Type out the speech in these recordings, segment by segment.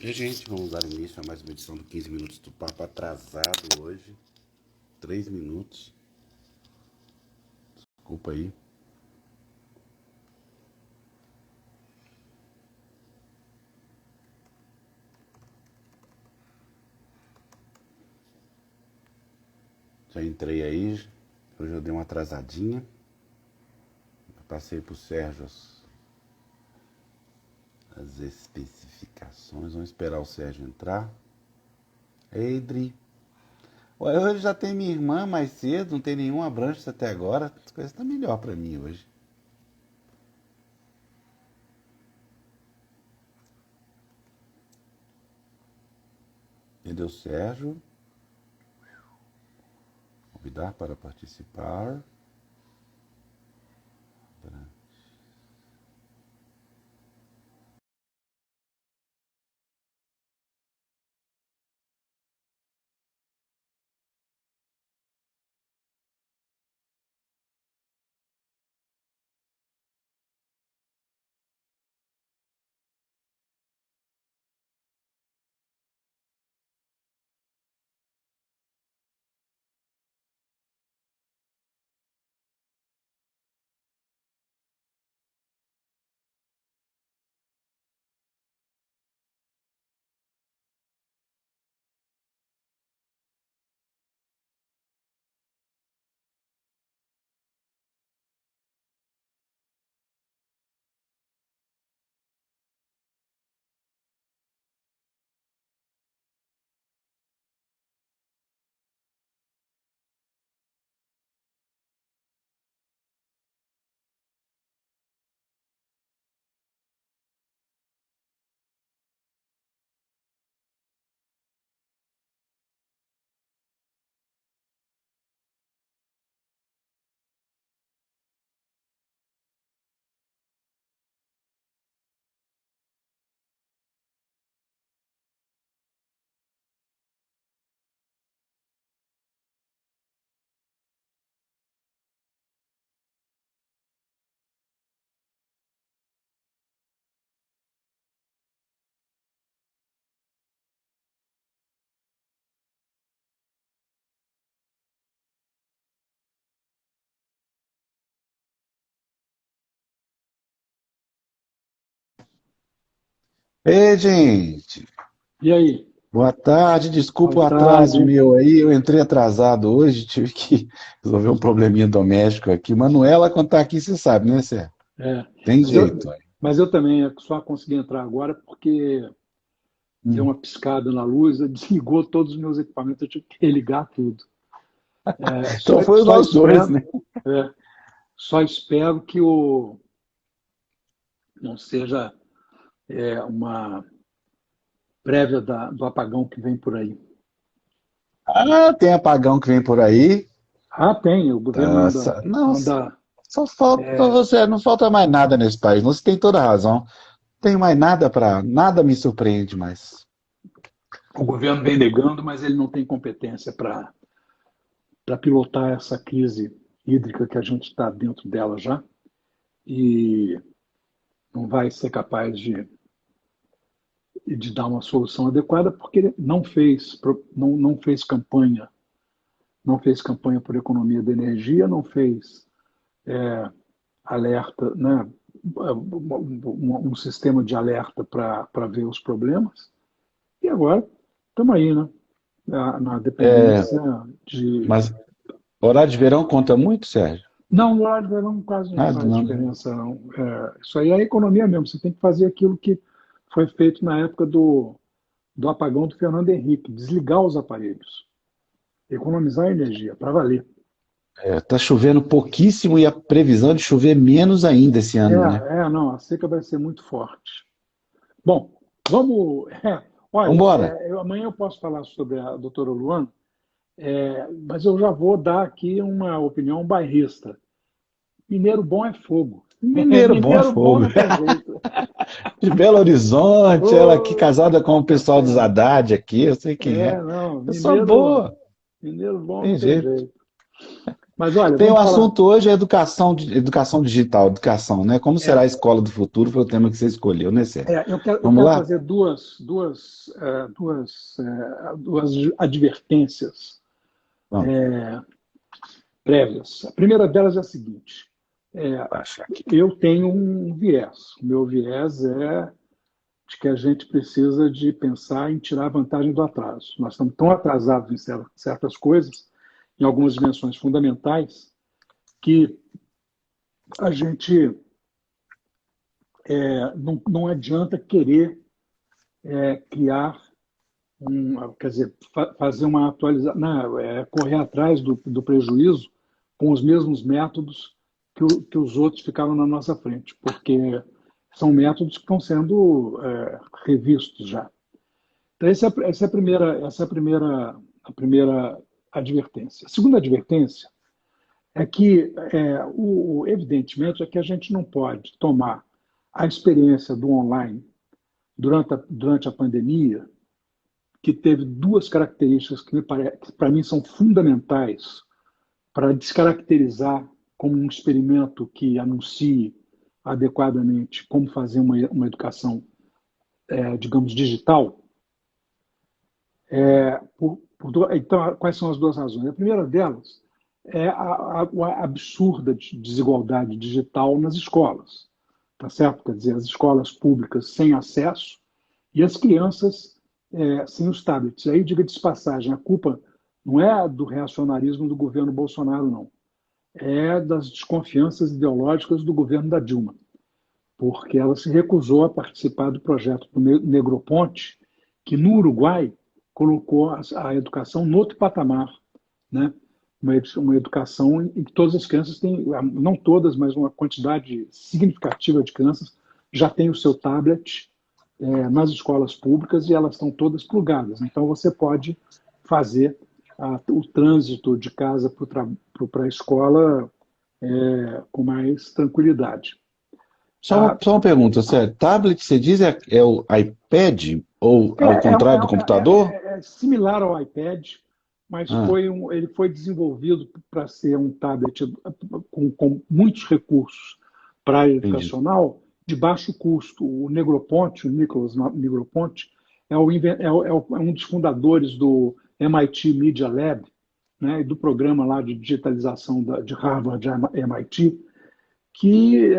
E, gente, vamos dar início a mais uma edição do 15 Minutos do Papo atrasado hoje. 3 minutos. Desculpa aí. Já entrei aí. Hoje eu dei uma atrasadinha. Passei pro Sérgio as especificações. Vamos esperar o Sérgio entrar. Eidri. Ué, hoje já tem minha irmã mais cedo, não tem nenhuma abranche até agora. As coisas estão melhor pra mim hoje. Cadê o Sérgio? Convidar para participar. Ei, gente! E aí? Boa tarde, desculpa Boa o atraso tarde. meu aí, eu entrei atrasado hoje, tive que resolver um probleminha doméstico aqui. Manuela, quando tá aqui, você sabe, né, Sérgio? É, Tem mas eu, jeito. Aí. mas eu também só consegui entrar agora porque deu Hum. uma piscada na luz, desligou todos os meus equipamentos, eu tive que religar tudo. É, Então só, foi só nós dois, espero, né? é, só espero que não seja uma prévia do apagão que vem por aí. Ah, tem apagão que vem por aí. Ah, tem, o governo Nossa, não, anda, só falta você, não falta mais nada nesse país. Você tem toda a razão. Não tenho mais nada para, nada me surpreende mais. o governo vem negando, mas ele não tem competência para pilotar essa crise hídrica que a gente está dentro dela já. E não vai ser capaz de dar uma solução adequada porque ele não fez campanha, não fez campanha por economia de energia, não fez alerta, né, um sistema de alerta para ver os problemas. E agora estamos aí, né, na É, dependência de. mas horário de verão conta muito, Sérgio? Não, no horário de verão quase não Nada, faz não, né? diferença, não. Isso aí é economia mesmo. Você tem que fazer aquilo que foi feito na época do apagão do Fernando Henrique, desligar os aparelhos, economizar energia, para valer. É, tá chovendo pouquíssimo e a previsão de chover menos ainda esse ano, né? Não, a seca vai ser muito forte. Bom, vamos. Olha, Vambora. amanhã eu posso falar sobre a doutora Luana, mas eu já vou dar aqui uma opinião bairrista. Mineiro bom é fogo. Mineiro bom é Mineiro bom fogo. não tem jeito. De Belo Horizonte, ela aqui Ô, casada com o pessoal dos Haddad aqui, eu sei quem é. não, Pessoa boa, mineiro bom não tem tem jeito. jeito. Mas olha, Tem o vamos falar. assunto hoje é educação, educação digital, educação, né? Como será É, a escola do futuro? Foi o tema que você escolheu, né, Sérgio? eu Vamos quero lá? fazer duas advertências Vamos. prévias. A primeira delas é a seguinte: é, Baixar aqui. eu tenho um viés. O meu viés é de que a gente precisa de pensar em tirar vantagem do atraso. Nós estamos tão atrasados em certas coisas, em algumas dimensões fundamentais, que a gente não adianta querer criar quer dizer, fazer uma atualização, não, correr atrás do prejuízo com os mesmos métodos que os outros ficaram na nossa frente, porque são métodos que estão sendo revistos já. Então, essa é a primeira advertência. A segunda advertência é que, evidentemente, é que a gente não pode tomar a experiência do online durante a pandemia, que teve duas características que, para mim, são fundamentais para descaracterizar como um experimento que anuncie adequadamente como fazer uma educação, digamos, digital. Então, quais são as duas razões? A primeira delas é a absurda desigualdade digital nas escolas, tá certo? Quer dizer, as escolas públicas sem acesso e as crianças sem os tablets. Aí, diga de passagem, a culpa não é do reacionarismo do governo Bolsonaro, não. É das desconfianças ideológicas do governo da Dilma, porque ela se recusou a participar do projeto do Negroponte, que no Uruguai colocou a educação no outro patamar, né? Uma educação em que todas as crianças têm, não todas, mas uma quantidade significativa de crianças já tem o seu tablet nas escolas públicas e elas estão todas plugadas. Então você pode fazer o trânsito de casa para a escola com mais tranquilidade. Só uma pergunta, sério. Tablet, você diz é o iPad ou É, ao é, contrário do é, computador? é similar ao iPad, mas Ah, ele foi desenvolvido para ser um tablet com muitos recursos para a área entendi. educacional de baixo custo. O Negroponte, o Nicholas Negroponte, é um dos fundadores do MIT Media Lab, né, e do programa lá de digitalização de Harvard MIT, que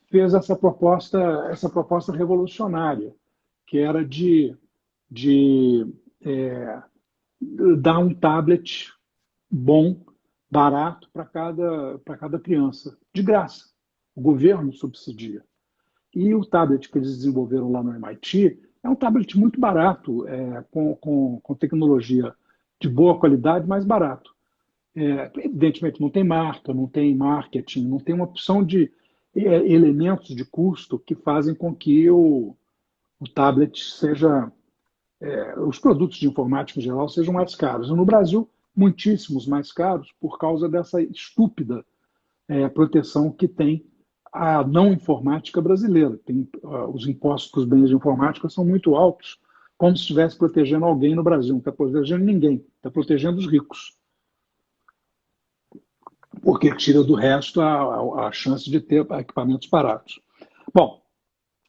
fez essa proposta revolucionária, que era de dar um tablet bom, barato para cada criança, de graça. O governo subsidia. E o tablet que eles desenvolveram lá no MIT é um tablet muito barato, com tecnologia de boa qualidade, mas barato. Evidentemente, não tem marca, não tem marketing, não tem uma opção de elementos de custo que fazem com que o tablet seja os produtos de informática em geral sejam mais caros. E no Brasil, muitíssimos mais caros por causa dessa estúpida proteção que tem a não informática brasileira. Os impostos para os bens de informática são muito altos, como se estivesse protegendo alguém no Brasil. Não está protegendo ninguém, está protegendo os ricos, porque tira do resto a chance de ter equipamentos baratos. Bom,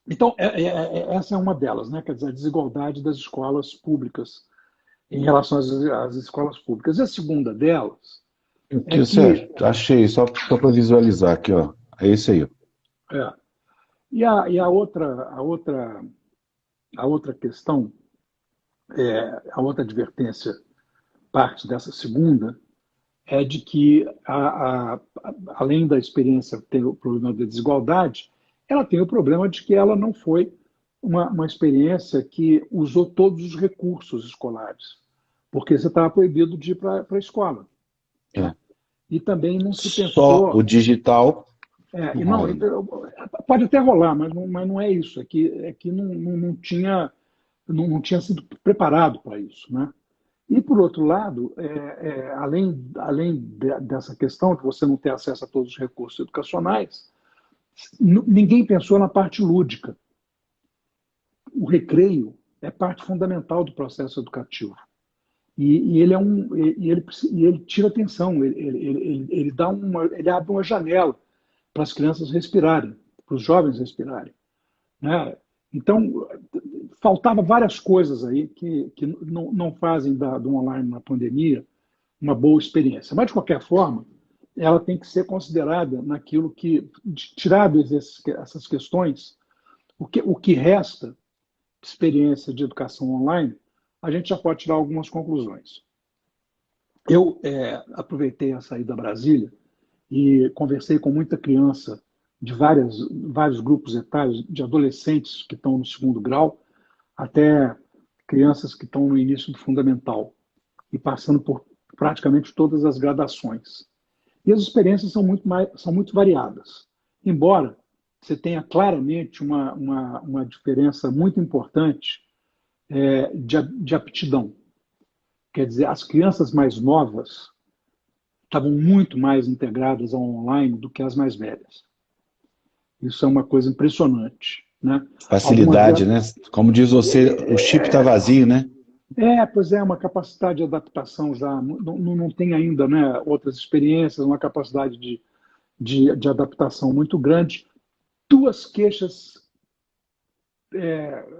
então essa é uma delas, né? Quer dizer, a desigualdade das escolas públicas em relação às escolas públicas. E a segunda delas é Aqui, que Sérgio, achei, só para visualizar aqui, ó. É isso aí, ó. é, a outra questão, a outra advertência, parte dessa segunda, é de que, além da experiência ter o problema da desigualdade, ela tem o problema de que ela não foi uma experiência que usou todos os recursos escolares, porque você estava proibido de ir para a escola. É. Né? E também não se Só o pensou. digital E não não, rola ainda. pode até rolar, mas não é isso. É que não tinha sido preparado para isso. Né? E, por outro lado, além dessa questão de você não ter acesso a todos os recursos educacionais, ninguém pensou na parte lúdica. O recreio é parte fundamental do processo educativo. E ele é e ele tira atenção, ele dá ele abre uma janela para as crianças respirarem, para os jovens respirarem, né? Então, faltava várias coisas aí que não fazem do online na pandemia uma boa experiência. Mas, de qualquer forma, ela tem que ser considerada naquilo que, tirado essas questões, o que resta experiência de educação online, a gente já pode tirar algumas conclusões. Eu aproveitei a saída da Brasília e conversei com muita criança de vários grupos etários, de adolescentes que estão no segundo grau, até crianças que estão no início do fundamental, e passando por praticamente todas as gradações. E as experiências são muito variadas, embora você tenha claramente uma diferença muito importante de aptidão. Quer dizer, as crianças mais novas estavam muito mais integradas ao online do que as mais velhas. Isso é uma coisa impressionante, né? Facilidade, né? Como diz você, o chip está vazio, né? Pois é, uma capacidade de adaptação já, não tem ainda, né, outras experiências, uma capacidade de adaptação muito grande. Duas queixas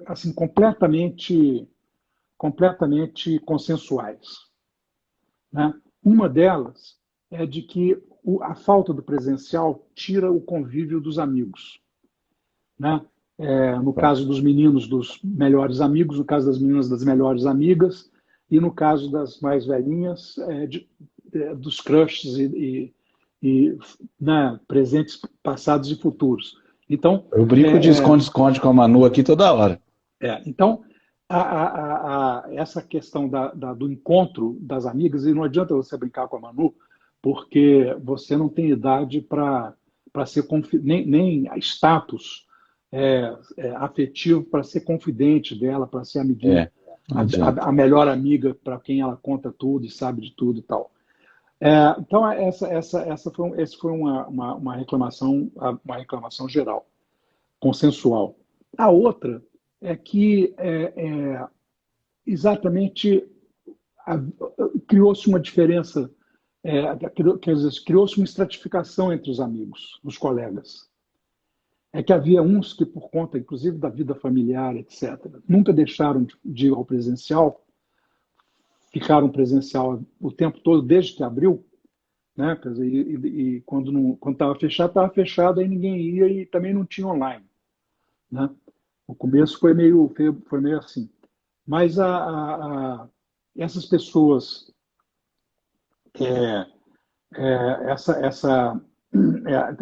assim, completamente consensuais, né? Uma delas é de que a falta do presencial tira o convívio dos amigos, né? No caso dos meninos, dos melhores amigos, no caso das meninas, das melhores amigas, e no caso das mais velhinhas, dos crushes né, presentes, passados e futuros. Então, Eu brinco de esconde-esconde com a Manu aqui toda hora. então essa questão do encontro das amigas, e não adianta você brincar com a Manu, porque você não tem idade para ser nem status afetivo para ser confidente dela, para ser amiguinha, a melhor amiga para quem ela conta tudo e sabe de tudo e tal. Então essa foi uma reclamação geral, consensual. A outra é que exatamente criou-se uma diferença, criou-se uma estratificação entre os amigos, os colegas. É que havia uns que, por conta, inclusive, da vida familiar, etc., nunca deixaram de ir ao presencial, ficaram presencial o tempo todo, desde que abriu, né? Quer dizer, e quando estava fechado, aí ninguém ia e também não tinha online, né? O começo foi meio assim. Mas essas pessoas,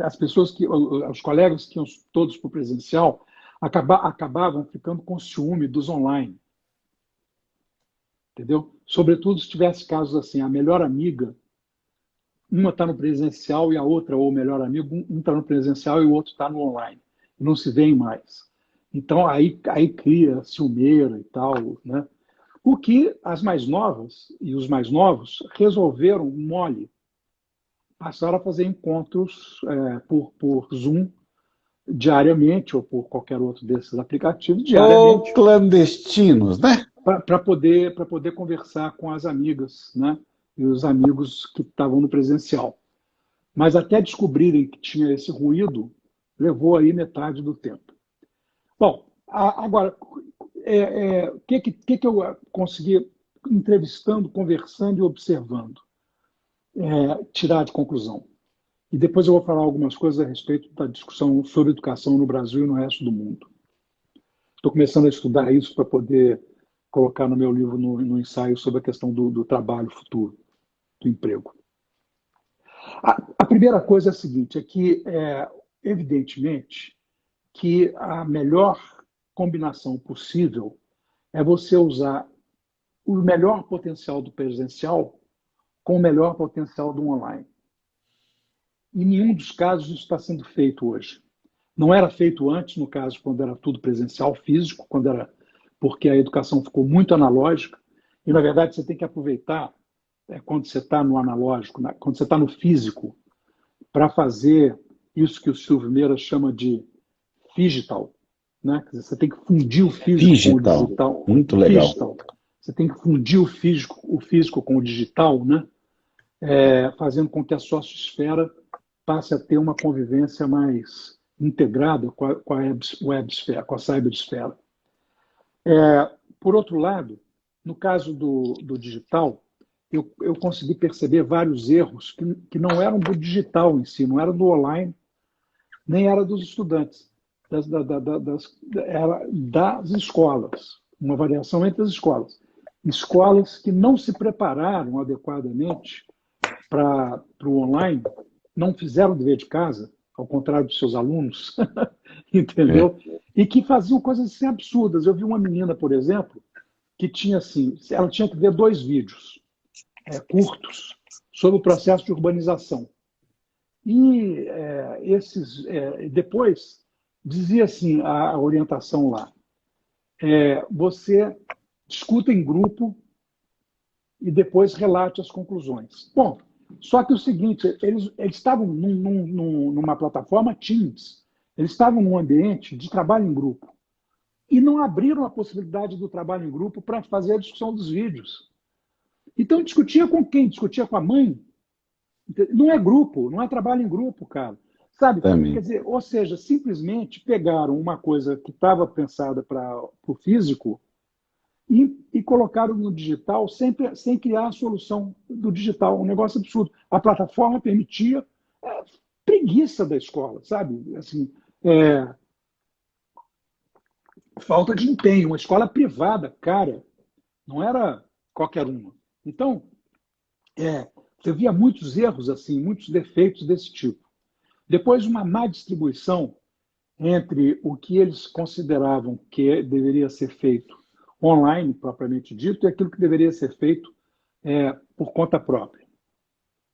as pessoas os colegas que iam todos para o presencial, acabavam ficando com ciúme dos online, entendeu? Sobretudo se tivesse casos assim, a melhor amiga, uma está no presencial e a outra, ou o melhor amigo, um está no presencial e o outro está no online, e não se veem mais. Então aí cria ciumeira e tal, né? O que as mais novas e os mais novos resolveram mole, passaram a fazer encontros por Zoom diariamente ou por qualquer outro desses aplicativos diariamente. Ou clandestinos, né? Para poder conversar com as amigas, né? E os amigos que estavam no presencial. Mas até descobrirem que tinha esse ruído, levou aí metade do tempo. Bom, agora, o que eu consegui, entrevistando, conversando e observando, tirar de conclusão? E depois eu vou falar algumas coisas a respeito da discussão sobre educação no Brasil e no resto do mundo. Estou começando a estudar isso para poder colocar no meu livro, no ensaio sobre a questão do trabalho futuro, do emprego. A primeira coisa é a seguinte, é que, evidentemente, que a melhor combinação possível é você usar o melhor potencial do presencial com o melhor potencial do online. Em nenhum dos casos isso está sendo feito hoje. Não era feito antes, no caso, quando era tudo presencial, físico, porque a educação ficou muito analógica, e, na verdade, você tem que aproveitar, quando você está no analógico, quando você está no físico, para fazer isso que o Silvio Meira chama de digital, né? Quer dizer, você tem que fundir o físico com o digital. Muito legal. Digital. você tem que fundir o físico com o digital, né? Fazendo com que a sociosfera passe a ter uma convivência mais integrada com a websfera, com a cybersfera. Por outro lado, no caso do digital, eu consegui perceber vários erros que não eram do digital em si, não eram do online, nem era dos estudantes, era das escolas, uma variação entre as escolas. Escolas que não se prepararam adequadamente para o online, não fizeram o dever de casa, ao contrário dos seus alunos, entendeu? E que faziam coisas assim absurdas. Eu vi uma menina, por exemplo, que tinha assim, ela tinha que ver 2 vídeos curtos sobre o processo de urbanização. E depois dizia assim a orientação lá: você discuta em grupo e depois relate as conclusões. Bom, só que o seguinte, eles estavam numa plataforma Teams, eles estavam num ambiente de trabalho em grupo e não abriram a possibilidade do trabalho em grupo para fazer a discussão dos vídeos. Então, discutia com quem? Discutia com a mãe? Não é grupo, não é trabalho em grupo, cara. Sabe? Também. Quer dizer, ou seja, simplesmente pegaram uma coisa que estava pensada para o físico e colocaram no digital sem criar a solução do digital. Um negócio absurdo. A plataforma permitia preguiça da escola, sabe? Assim, falta de empenho. Uma escola privada, cara, não era qualquer uma. Então, você via muitos erros assim, muitos defeitos desse tipo. Depois, uma má distribuição entre o que eles consideravam que deveria ser feito online, propriamente dito, e aquilo que deveria ser feito por conta própria,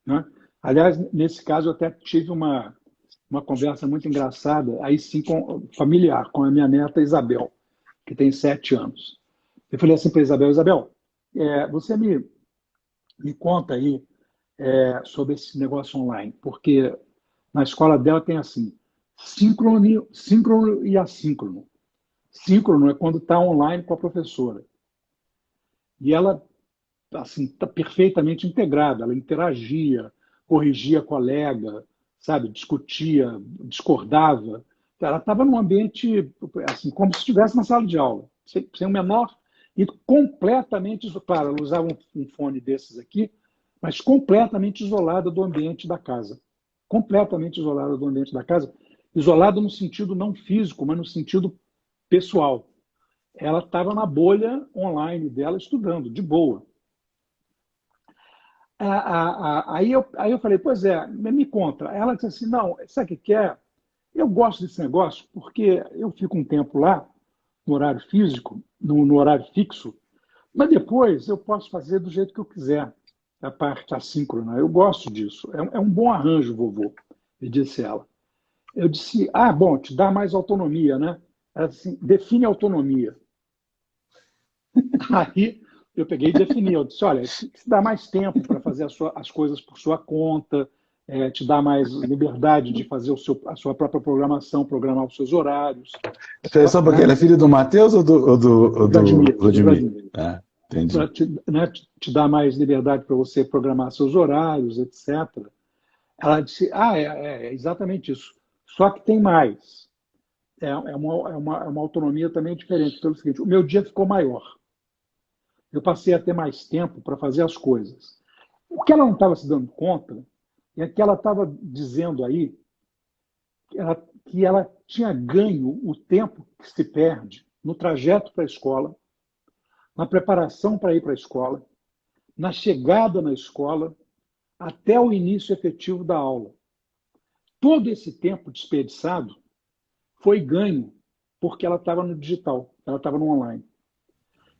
né? Aliás, nesse caso, eu até tive uma conversa muito engraçada, aí sim, familiar, com a minha neta Isabel, que tem 7 anos. Eu falei assim para Isabel: Isabel, você me conta aí sobre esse negócio online, porque na escola dela tem assim, síncrono e assíncrono. Síncrono é quando está online com a professora. E ela assim, está perfeitamente integrada, ela interagia, corrigia colega, sabe, discutia, discordava. Ela estava num ambiente assim, como se estivesse na sala de aula, sem o menor. E completamente, claro, ela usava um fone desses aqui, mas completamente isolada do ambiente da casa. Completamente isolada do ambiente da casa. Isolada no sentido não físico, mas no sentido pessoal. Ela estava na bolha online dela estudando, de boa. Aí eu falei: pois me conta. Ela disse assim: não, sabe o que é? Eu gosto desse negócio porque eu fico um tempo lá, no horário físico, no horário fixo, mas depois eu posso fazer do jeito que eu quiser, a parte assíncrona. Eu gosto disso. É um bom arranjo, vovô, me disse ela. Eu disse: bom, te dá mais autonomia, né? Ela disse assim: define autonomia. Aí eu peguei e defini. Eu disse: olha, te dá mais tempo para fazer as coisas por sua conta, te dá mais liberdade de fazer a sua própria programação, programar os seus horários. Só porque ele é filho do Matheus ou do Vladimir? Vladimir. Entendi. Te dá mais liberdade para você programar seus horários, etc. Ela disse: é exatamente isso. Só que tem mais. É uma autonomia também diferente. Pelo seguinte: o meu dia ficou maior. Eu passei a ter mais tempo para fazer as coisas. O que ela não estava se dando conta é que ela estava dizendo aí que ela tinha ganho o tempo que se perde no trajeto para a escola, na preparação para ir para a escola, na chegada na escola, até o início efetivo da aula. Todo esse tempo desperdiçado foi ganho porque ela estava no digital, ela estava no online.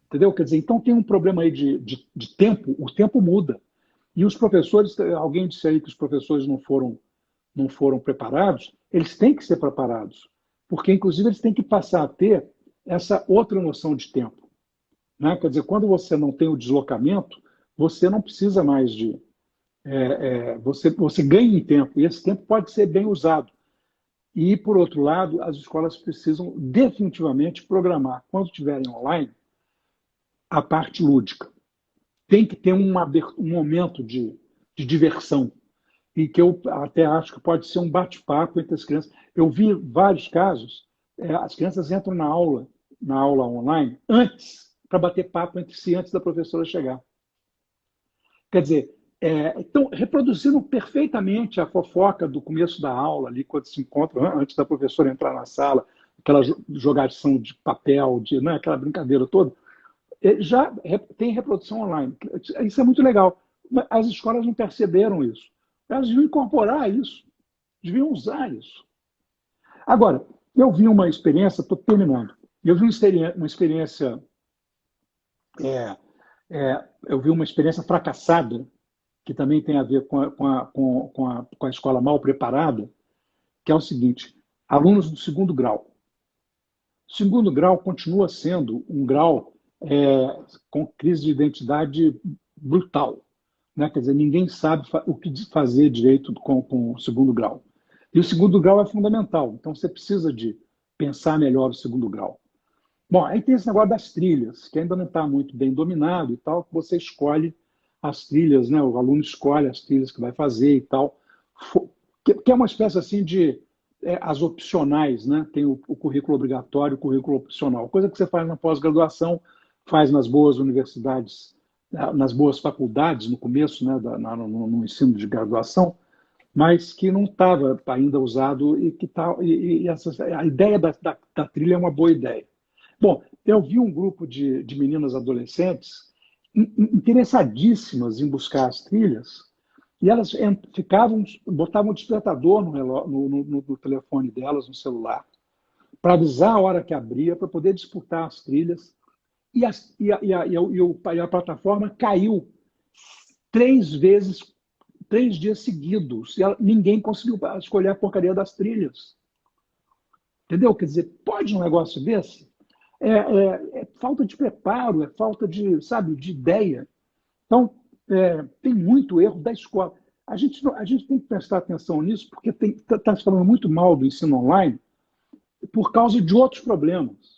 Entendeu? Quer dizer, então tem um problema aí de tempo, o tempo muda. E os professores, alguém disse aí que os professores não foram preparados, eles têm que ser preparados, porque inclusive eles têm que passar a ter essa outra noção de tempo, né? Quer dizer, quando você não tem o deslocamento, você não precisa mais de... você ganha em tempo, e esse tempo pode ser bem usado. E, por outro lado, as escolas precisam definitivamente programar, quando estiverem online, a parte lúdica. Tem que ter um momento de diversão, e que eu até acho que pode ser um bate-papo entre as crianças. Eu vi vários casos, as crianças entram na aula online, antes, para bater papo entre si, antes da professora chegar. Quer dizer, estão reproduzindo perfeitamente a fofoca do começo da aula, ali, quando se encontram, antes da professora entrar na sala, aquela jogação de papel, não é, aquela brincadeira toda. Já tem reprodução online. Isso é muito legal. As escolas não perceberam isso. Elas deviam incorporar isso, deviam usar isso. Agora, eu vi uma experiência, estou terminando, eu vi uma experiência, eu vi uma experiência fracassada, que também tem a ver com a escola mal preparada, que é o seguinte: alunos do segundo grau. O segundo grau continua sendo um grau com crise de identidade brutal. Né? Quer dizer, ninguém sabe o que fazer direito com o segundo grau. E o segundo grau é fundamental, então você precisa de pensar melhor o segundo grau. Bom, aí tem esse negócio das trilhas, que ainda não está muito bem dominado e tal, que você escolhe as trilhas, né? O aluno escolhe as trilhas que vai fazer e tal, que é uma espécie assim de as opcionais, né? Tem o currículo obrigatório e o currículo opcional, coisa que você faz na pós-graduação, faz nas boas universidades, nas boas faculdades, no começo, né? No ensino de graduação, mas que não estava ainda usado e que tá, a ideia da trilha é uma boa ideia. Bom, eu vi um grupo de meninas adolescentes interessadíssimas em buscar as trilhas, e elas botavam um despertador no telefone delas, no celular, para avisar a hora que abria, para poder disputar as trilhas, e a plataforma caiu 3 vezes, 3 dias seguidos, e ninguém conseguiu escolher a porcaria das trilhas. Entendeu? Quer dizer, pode um negócio desse? É falta de preparo, é falta de, sabe, de ideia. Então, tem muito erro da escola. A gente tem que prestar atenção nisso, porque está se falando muito mal do ensino online por causa de outros problemas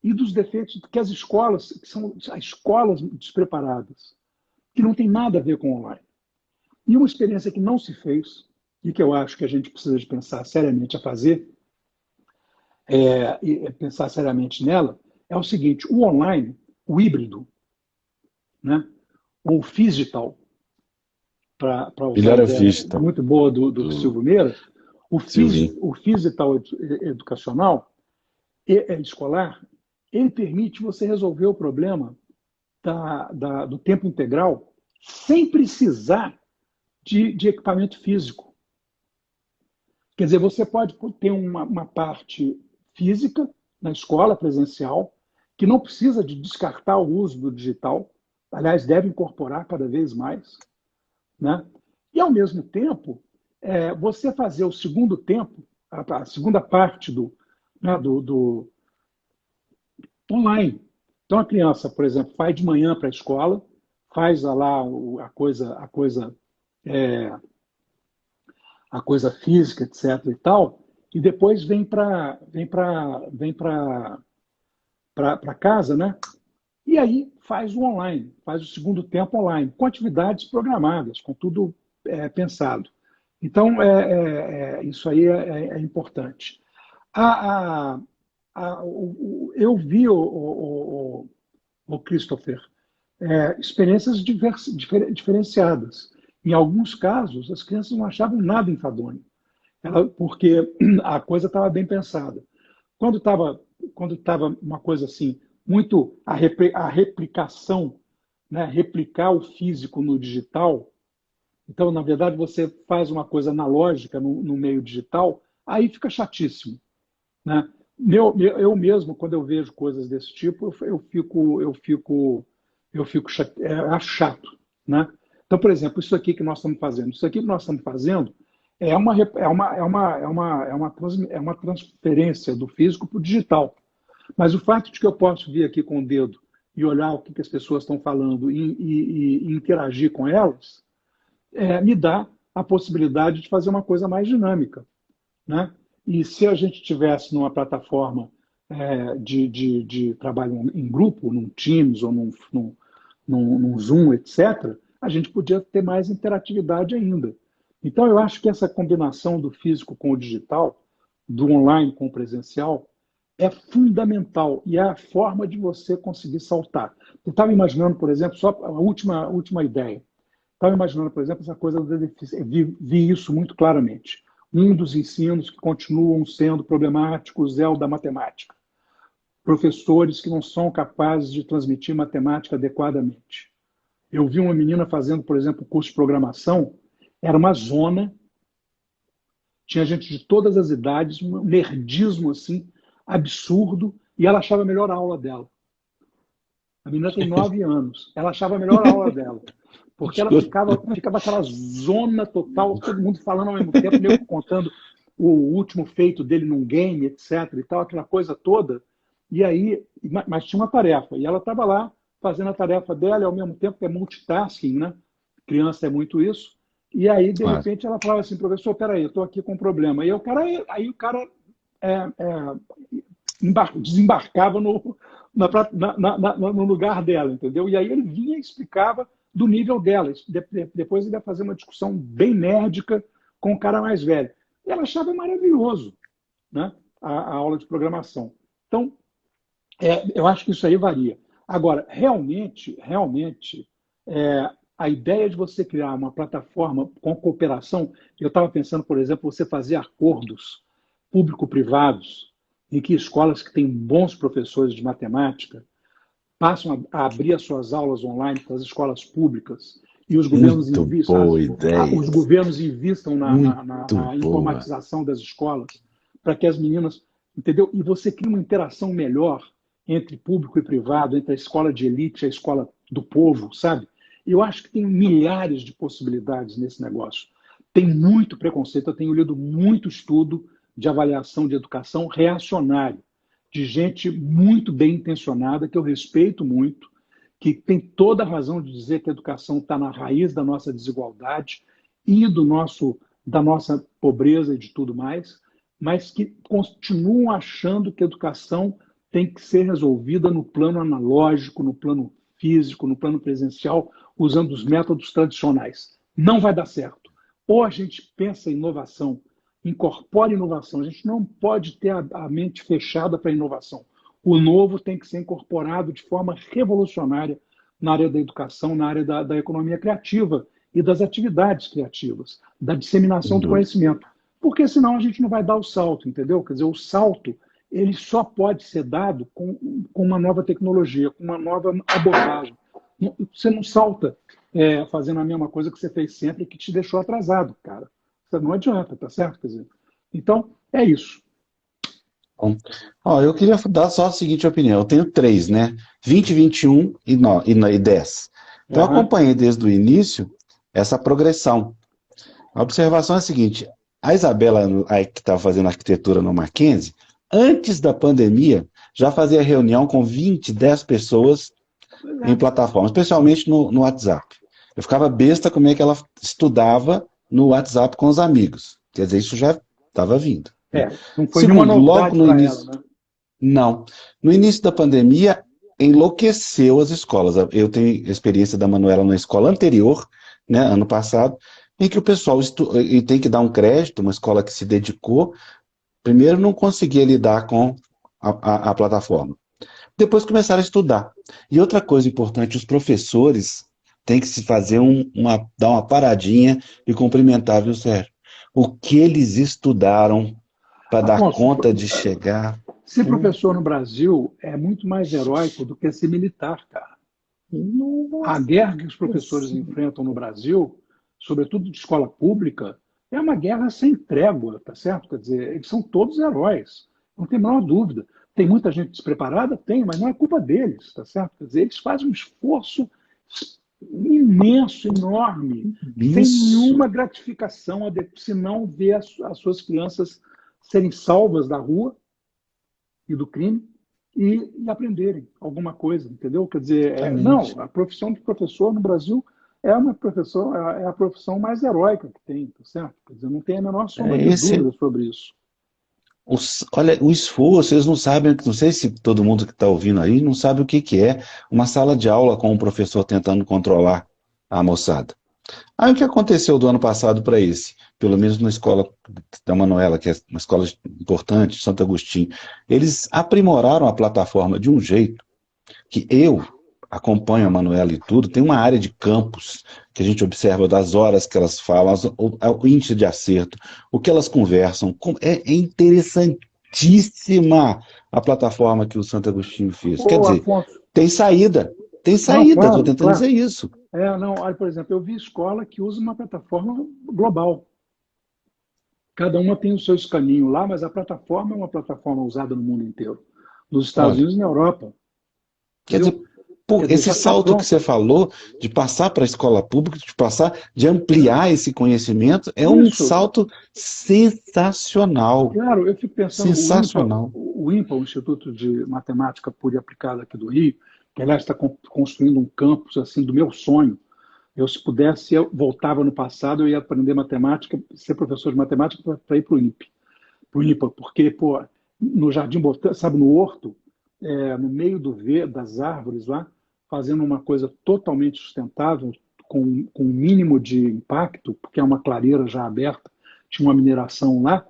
e dos defeitos que as escolas, que são as escolas despreparadas, que não tem nada a ver com online. E uma experiência que não se fez, e que eu acho que a gente precisa de pensar seriamente a fazer, e pensar seriamente nela, é o seguinte: o online, o híbrido, né? Ou o phygital, para usar a Melhor é o ideia Digital, muito boa do do Silvio Meira, Silvinho. o phygital educacional, escolar, ele permite você resolver o problema do tempo integral sem precisar de equipamento físico. Quer dizer, você pode ter uma parte física na escola presencial, que não precisa de descartar o uso do digital, aliás, deve incorporar cada vez mais, né? E, ao mesmo tempo, você fazer o segundo tempo, a segunda parte do online. Então, a criança, por exemplo, vai de manhã para a escola, faz lá é, a coisa física, etc. e tal, e depois vem para casa, né? E aí faz o online, faz o segundo tempo online, com atividades programadas, com tudo pensado. Então, isso aí é importante. A, a, eu vi, o Christopher, experiências diferenciadas. Em alguns casos, as crianças não achavam nada enfadonho, porque a coisa estava bem pensada. Quando estava uma coisa assim, muito a replicação, né? Replicar o físico no digital. Então, na verdade, você faz uma coisa analógica no meio digital, aí fica chatíssimo, né? Eu mesmo, quando eu vejo coisas desse tipo, acho chato, né? Então, por exemplo, isso aqui que nós estamos fazendo, é uma transferência do físico para o digital. Mas o fato de que eu posso vir aqui com o dedo e olhar o que as pessoas estão falando e interagir com elas, me dá a possibilidade de fazer uma coisa mais dinâmica, né? E se a gente tivesse numa plataforma de trabalho em grupo, num Teams ou num Zoom, etc., a gente podia ter mais interatividade ainda. Então, eu acho que essa combinação do físico com o digital, do online com o presencial, é fundamental e é a forma de você conseguir saltar. Eu estava imaginando, por exemplo, só a última ideia. Estava imaginando, por exemplo, essa coisa da deficiência. Vi isso muito claramente. Um dos ensinos que continuam sendo problemáticos é o da matemática. Professores que não são capazes de transmitir matemática adequadamente. Eu vi uma menina fazendo, por exemplo, curso de programação, era uma zona, tinha gente de todas as idades, um nerdismo assim, absurdo, e ela achava a melhor aula dela. A menina tem 9 anos, ela achava a melhor aula dela, porque ela ficava aquela zona total, todo mundo falando ao mesmo tempo, meio que contando o último feito dele num game, etc. e tal, aquela coisa toda. E aí, mas tinha uma tarefa, e ela estava lá fazendo a tarefa dela, e ao mesmo tempo que é multitasking, né? Criança é muito isso. E aí, de Claro. repente, ela falava assim, professor, peraí, eu estou aqui com um problema. E aí o cara é, é, desembarcava no lugar dela, entendeu? E aí ele vinha e explicava do nível dela. Depois ele ia fazer uma discussão bem nerdica com o cara mais velho. E ela achava maravilhoso, né? A aula de programação. Então, eu acho que isso aí varia. Agora, realmente, a ideia de você criar uma plataforma com cooperação, eu estava pensando, por exemplo, você fazer acordos público-privados, em que escolas que têm bons professores de matemática passam a abrir as suas aulas online para as escolas públicas e Muito boa ideia. os governos invistam Muito na boa. informatização das escolas para que as meninas, entendeu? E você cria uma interação melhor entre público e privado, entre a escola de elite e a escola do povo, sabe? Eu acho que tem milhares de possibilidades nesse negócio. Tem muito preconceito, eu tenho lido muito estudo de avaliação de educação reacionário, de gente muito bem intencionada, que eu respeito muito, que tem toda a razão de dizer que a educação está na raiz da nossa desigualdade e da nossa pobreza e de tudo mais, mas que continuam achando que a educação tem que ser resolvida no plano analógico, no plano físico, no plano presencial, usando os métodos tradicionais. Não vai dar certo. Ou a gente pensa em inovação, incorpora inovação. A gente não pode ter a mente fechada para a inovação. O novo tem que ser incorporado de forma revolucionária na área da educação, na área da economia criativa e das atividades criativas, da disseminação do conhecimento. Porque senão a gente não vai dar o salto, entendeu? Quer dizer, o salto ele só pode ser dado com uma nova tecnologia, com uma nova abordagem. Você não salta fazendo a mesma coisa que você fez sempre, que te deixou atrasado, cara. Não adianta, tá certo? Quer dizer, então, é isso. Bom, ó, eu queria dar só a seguinte opinião. Eu tenho três, né? 20, 21 e 10. Então, eu Uhum. acompanhei desde o início essa progressão. A observação é a seguinte: a Isabela, aí, que estava fazendo arquitetura no Mackenzie, antes da pandemia, já fazia reunião com 20, 10 pessoas Pois é. em plataforma, especialmente no WhatsApp. Eu ficava besta como é que ela estudava no WhatsApp com os amigos. Quer dizer, isso já estava vindo, né? Não foi nenhuma Segundo, logo novidade no para ela, início, né? não. No início da pandemia, enlouqueceu as escolas. Eu tenho experiência da Manuela na escola anterior, né, ano passado, em que o pessoal e tem que dar um crédito, uma escola que se dedicou, primeiro não conseguia lidar com a plataforma. Depois começaram a estudar. E outra coisa importante, os professores têm que se fazer dar uma paradinha e cumprimentar, viu, Sérgio? O que eles estudaram para dar Afonso, conta de chegar. ser professor no Brasil é muito mais heróico do que ser militar, cara. A Nossa guerra que os professores Senhora. enfrentam no Brasil, sobretudo de escola pública, é uma guerra sem trégua, tá certo? Quer dizer, eles são todos heróis, não tem a menor dúvida. Tem muita gente despreparada? Tem, mas não é culpa deles, tá certo? Quer dizer, eles fazem um esforço imenso, enorme, sem Isso. nenhuma gratificação, se não ver as suas crianças serem salvas da rua e do crime e aprenderem alguma coisa, entendeu? Quer dizer, Exatamente. não, a profissão de professor no Brasil é a profissão mais heróica que tem, tá certo? Quer dizer, não tem a menor sombra É de esse, dúvida sobre isso. Olha, o esforço, eles não sabem, não sei se todo mundo que está ouvindo aí não sabe o que que é uma sala de aula com um professor tentando controlar a moçada. Aí o que aconteceu do ano passado para esse? Pelo menos na escola da Manuela, que é uma escola importante, Santo Agostinho, eles aprimoraram a plataforma de um jeito que eu acompanho a Manuela e tudo, tem uma área de campus que a gente observa das horas que elas falam, o índice de acerto, o que elas conversam. É interessantíssima a plataforma que o Santo Agostinho fez. Quer Ô, dizer, Afonso, tem saída, tem não, saída, estou claro, tentando claro. dizer isso. Não, olha, por exemplo, eu vi escola que usa uma plataforma global. Cada uma tem o seu caminho lá, mas a plataforma é uma plataforma usada no mundo inteiro. Nos Estados Olha, Unidos e na Europa, quer dizer, entendeu? pô, Quer dizer, esse já está salto que você pronta. falou de passar para a escola pública, de passar, de ampliar esse conhecimento, é um Isso, salto sensacional. claro, eu fico pensando, Sensacional. o INPA, o Instituto de Matemática Pura e Aplicada aqui do Rio, que aliás está construindo um campus assim do meu sonho. Eu, se pudesse, eu voltava no passado, eu ia aprender matemática, ser professor de matemática para ir para o INPE, pro INPA, porque, pô, no Jardim Botânico, sabe, no horto, no meio das árvores lá, fazendo uma coisa totalmente sustentável, com um mínimo de impacto, porque é uma clareira já aberta, tinha uma mineração lá,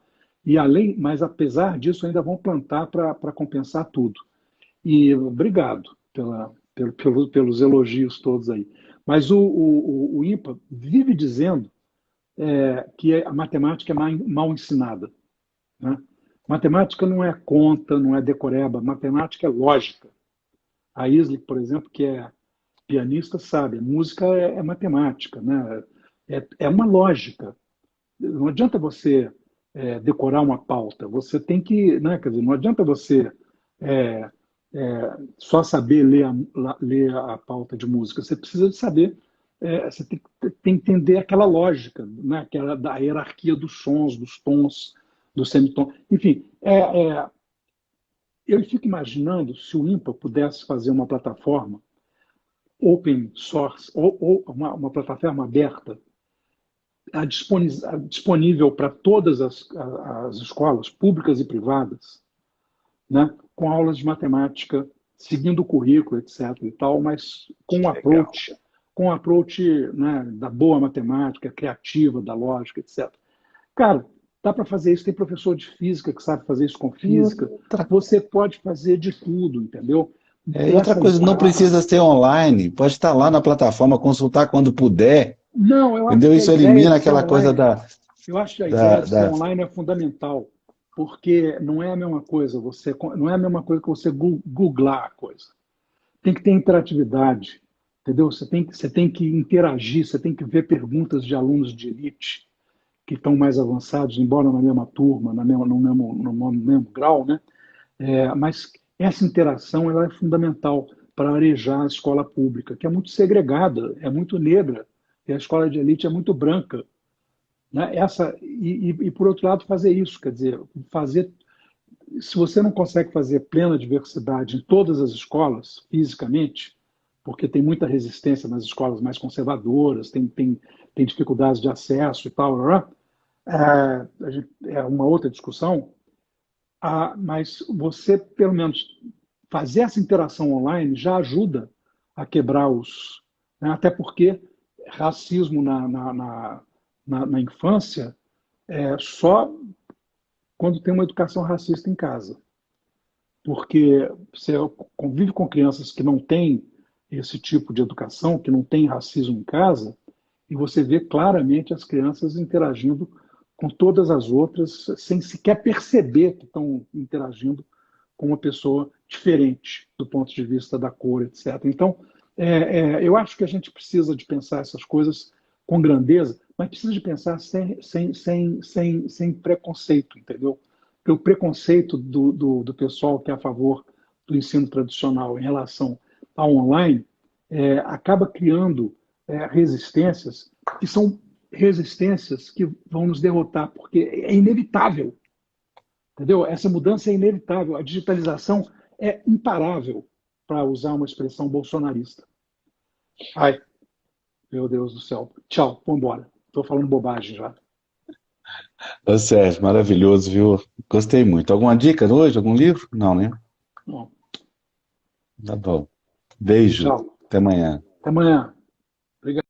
e além, mas apesar disso, ainda vão plantar para compensar tudo. E obrigado pelos elogios todos aí. Mas o INPA vive dizendo que a matemática é mal ensinada, né? Matemática não é conta, não é decoreba, matemática é lógica. A Isli, por exemplo, que é pianista, sabe, música é matemática, né? É uma lógica. Não adianta você decorar uma pauta, você tem que, né? Quer dizer, não adianta você é, só saber ler a pauta de música, você precisa de saber, você tem que entender aquela lógica, né? Aquela da hierarquia dos sons, dos tons, do semitom. Enfim, eu fico imaginando se o IMPA pudesse fazer uma plataforma open source, ou uma plataforma aberta, disponível para todas as escolas, públicas e privadas, né, com aulas de matemática, seguindo o currículo, etc. e tal, mas Que legal. com um approach, né, da boa matemática, criativa, da lógica, etc. Cara, dá para fazer isso. Tem professor de física que sabe fazer isso com E física. Você pode fazer de tudo, entendeu? e outra Essas, coisa, não precisa ser online, pode estar lá na plataforma, consultar quando puder, não, eu acho entendeu? que a Isso ideia elimina de ser aquela coisa online, da, eu acho que a da, ideia de ser da... online é fundamental, porque não é a mesma coisa, não é a mesma coisa que você googlar a coisa. Tem que ter interatividade, entendeu? Você tem que interagir, você tem que ver perguntas de alunos de elite que estão mais avançados, embora na mesma turma, no mesmo grau, né? Mas essa interação ela é fundamental para arejar a escola pública, que é muito segregada, é muito negra, e a escola de elite é muito branca, né? Por outro lado, fazer isso, quer dizer, fazer. Se você não consegue fazer plena diversidade em todas as escolas, fisicamente, porque tem muita resistência nas escolas mais conservadoras, tem dificuldades de acesso e tal, é uma outra discussão. Mas você, pelo menos, fazer essa interação online já ajuda a quebrar os. Né? Até porque racismo na infância é só quando tem uma educação racista em casa. Porque você convive com crianças que não têm esse tipo de educação, que não têm racismo em casa, e você vê claramente as crianças interagindo com todas as outras, sem sequer perceber que estão interagindo com uma pessoa diferente do ponto de vista da cor, etc. Então, eu acho que a gente precisa de pensar essas coisas com grandeza, mas precisa de pensar sem preconceito, entendeu? Porque o preconceito do pessoal que é a favor do ensino tradicional em relação ao online acaba criando resistências que são resistências que vão nos derrotar, porque é inevitável, entendeu? Essa mudança é inevitável. A digitalização é imparável, para usar uma expressão bolsonarista. Ai, meu Deus do céu. Tchau, vamos embora. Estou falando bobagem já. Ô Sérgio, maravilhoso, viu? Gostei muito. Alguma dica hoje? Algum livro? Não, né? Bom, Tá bom. Beijo. tchau. Até amanhã. Até amanhã. Obrigado.